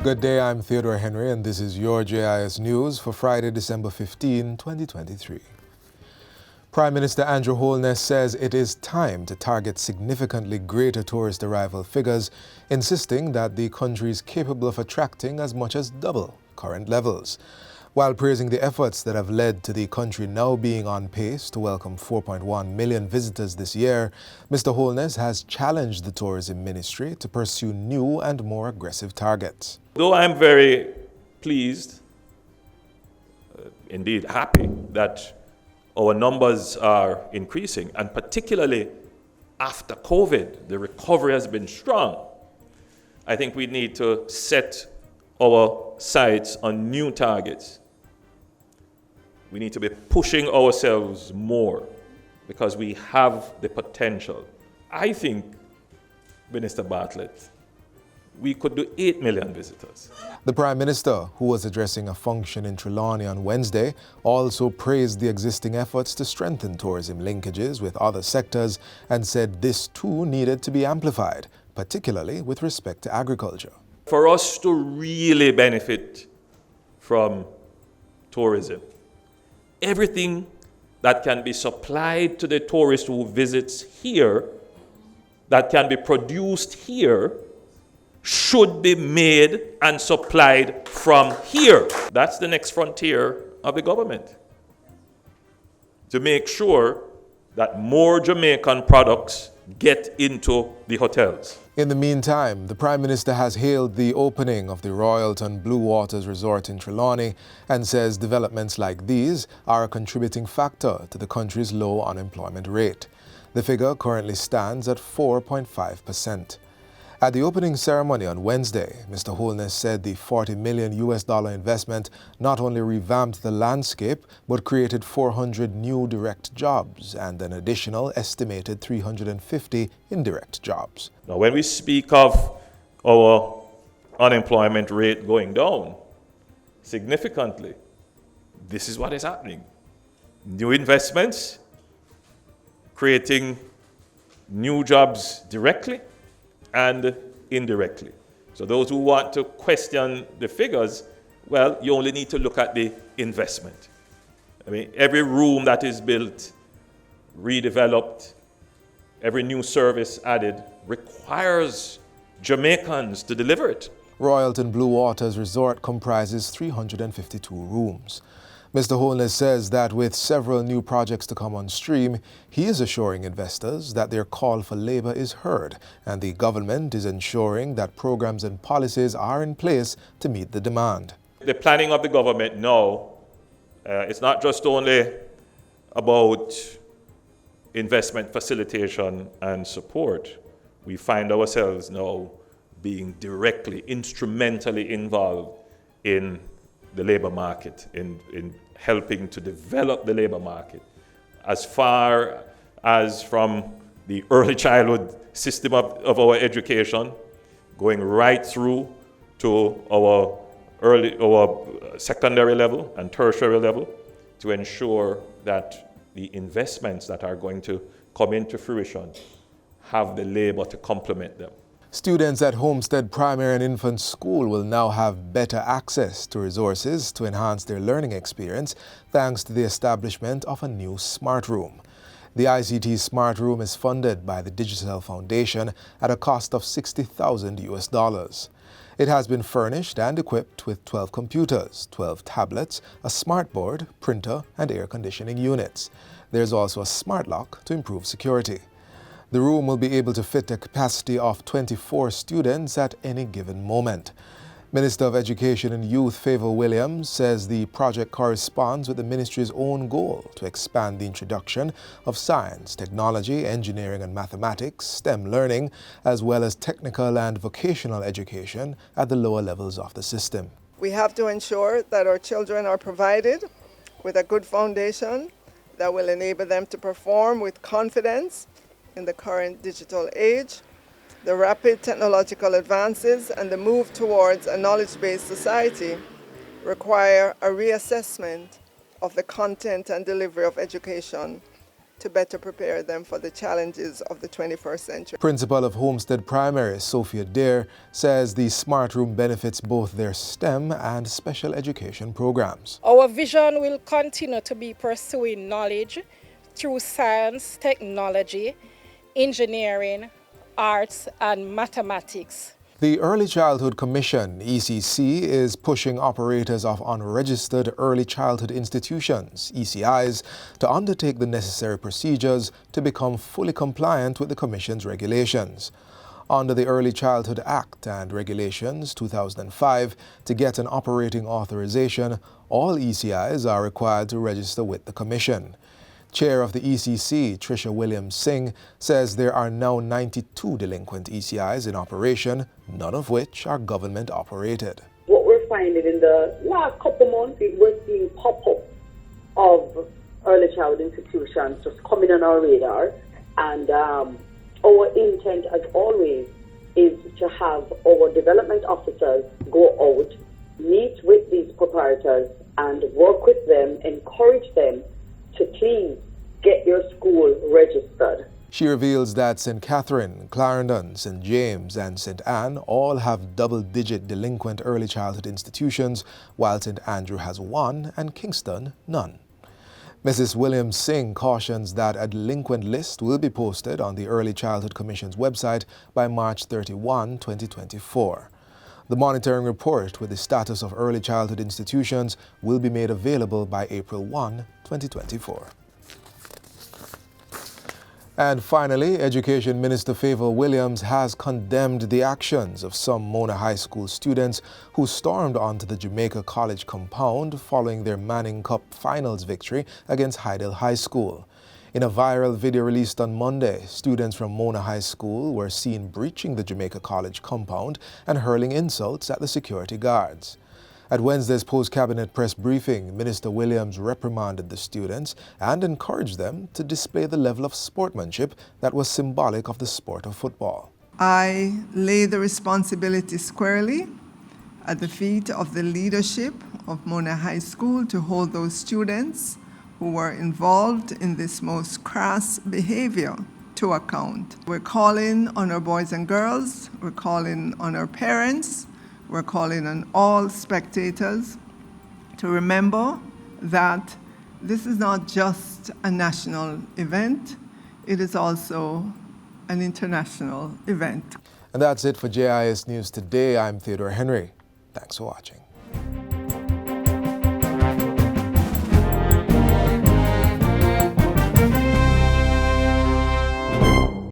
Good day, I'm Theodore Henry, and this is your JIS News for Friday, December 15, 2023. Prime Minister Andrew Holness says it is time to target significantly greater tourist arrival figures, insisting that the country is capable of attracting as much as double current levels. While praising the efforts that have led to the country now being on pace to welcome 4.1 million visitors this year, Mr. Holness has challenged the tourism ministry to pursue new and more aggressive targets. Though I'm very pleased, indeed happy, that our numbers are increasing, and particularly after COVID, the recovery has been strong. I think we need to set our sights on new targets. We need to be pushing ourselves more because we have the potential. I think, Minister Bartlett, we could do 8 million visitors. The Prime Minister, who was addressing a function in Trelawney on Wednesday, also praised the existing efforts to strengthen tourism linkages with other sectors and said this too needed to be amplified, particularly with respect to agriculture. For us to really benefit from tourism, everything that can be supplied to the tourist who visits here, that can be produced here, should be made and supplied from here. That's the next frontier of the government, to make sure that more Jamaican products get into the hotels. In the meantime, the Prime Minister has hailed the opening of the Royalton Blue Waters Resort in Trelawney and says developments like these are a contributing factor to the country's low unemployment rate. The figure currently stands at 4.5%. At the opening ceremony on Wednesday, Mr. Holness said the $40 million investment not only revamped the landscape, but created 400 new direct jobs and an additional estimated 350 indirect jobs. Now, when we speak of our unemployment rate going down significantly, this is what is happening. New investments, creating new jobs directly and indirectly. So those who want to question the figures, well, you only need to look at the investment. I mean, every room that is built, redeveloped, every new service added requires Jamaicans to deliver it. Royalton Blue Waters Resort comprises 352 rooms. Mr. Holness says that with several new projects to come on stream, he is assuring investors that their call for labor is heard and the government is ensuring that programs and policies are in place to meet the demand. The planning of the government now, it's not just only about investment facilitation and support. We find ourselves now being directly, instrumentally involved in the labor market, in helping to develop the labor market, as far as from the early childhood system of our education, going right through to our secondary level and tertiary level, to ensure that the investments that are going to come into fruition have the labor to complement them. Students at Homestead Primary and Infant School will now have better access to resources to enhance their learning experience thanks to the establishment of a new smart room. The ICT smart room is funded by the Digital Foundation at a cost of $60,000. It has been furnished and equipped with 12 computers, 12 tablets, a smartboard, printer, and air conditioning units. There's also a smart lock to improve security. The room will be able to fit a capacity of 24 students at any given moment. Minister of Education and Youth Favour Williams says the project corresponds with the ministry's own goal to expand the introduction of science, technology, engineering and mathematics, STEM learning, as well as technical and vocational education at the lower levels of the system. We have to ensure that our children are provided with a good foundation that will enable them to perform with confidence in the current digital age. The rapid technological advances and the move towards a knowledge-based society require a reassessment of the content and delivery of education to better prepare them for the challenges of the 21st century. Principal of Homestead Primary, Sophia Dare, says the Smart Room benefits both their STEM and special education programs. Our vision will continue to be pursuing knowledge through science, technology, engineering, arts, and mathematics. The Early Childhood Commission, ECC, is pushing operators of unregistered early childhood institutions, ECIs, to undertake the necessary procedures to become fully compliant with the Commission's regulations. Under the Early Childhood Act and Regulations 2005, to get an operating authorization, all ECIs are required to register with the Commission. Chair of the ECC, Tricia Williams-Singh, says there are now 92 delinquent ECIs in operation, none of which are government operated. What we're finding in the last couple months is we're seeing pop-up of early childhood institutions just coming on our radar, and our intent, as always, is to have our development officers go out, meet with these proprietors and work with them, encourage them to please get your school registered. She reveals that St. Catherine, Clarendon, St. James and St. Anne all have double-digit delinquent early childhood institutions, while St. Andrew has one and Kingston none. Mrs. Williams-Singh cautions that a delinquent list will be posted on the Early Childhood Commission's website by March 31, 2024. The monitoring report with the status of early childhood institutions will be made available by April 1, 2024. And finally, Education Minister Favour Williams has condemned the actions of some Mona High School students who stormed onto the Jamaica College compound following their Manning Cup Finals victory against Hydel High School. In a viral video released on Monday, students from Mona High School were seen breaching the Jamaica College compound and hurling insults at the security guards. At Wednesday's post-cabinet press briefing, Minister Williams reprimanded the students and encouraged them to display the level of sportsmanship that was symbolic of the sport of football. I lay the responsibility squarely at the feet of the leadership of Mona High School to hold those students who were involved in this most crass behavior to account. We're calling on our boys and girls, we're calling on our parents, we're calling on all spectators to remember that this is not just a national event, it is also an international event. And that's it for JIS News Today. I'm Theodore Henry. Thanks for watching.